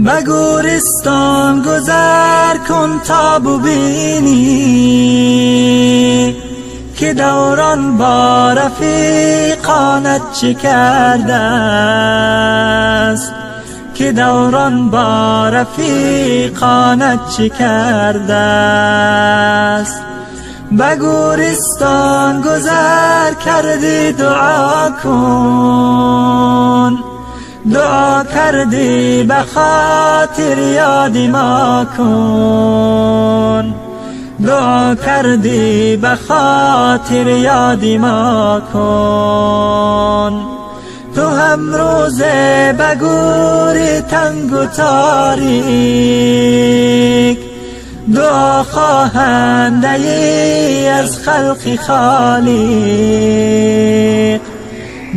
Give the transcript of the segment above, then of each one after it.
به گورستان گذر کن تا ببینی که دوران با رفیقانت چه کرده است، که دوران با رفیقانت چه کرده است. به گورستان گذر کردی دعا کن، دعا کردی به خاطر یاد ما کن، دعا کردی به خاطر یاد ما کن. تو هم روزه به گوری تنگ و تاریک دعا خواهنده ای از خلق خالق،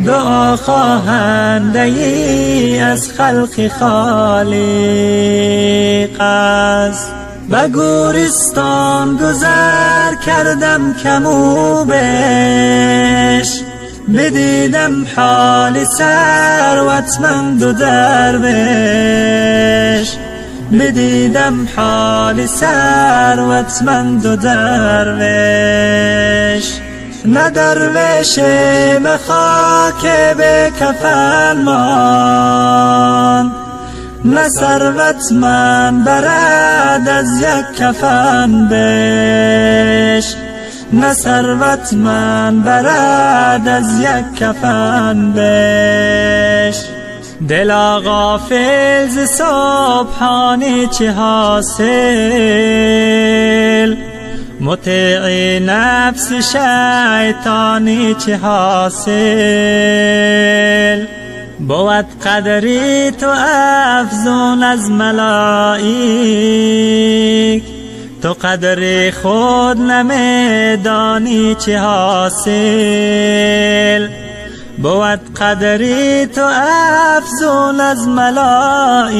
دعا خواهنده ای از خلق خالق است. به گورستان گذر کردم کمو بش، بدیدم حال ثروتمند و درویش، بدیدم حال ثروتمند و درویش. نه درویش به خاک به کفن ماند، نه ثروتمند برد از یک کفن بیش، نه ثروتمند برد از یک کفن بیش. دلا غافل ز سبحانی چه حاصل، مطیع نفس شیطانی چه حاصل. بود قدری تو افزون از ملائک، تو قدر خود نمیدانی چه حاصل. بود قدری تو افزون از ملائک.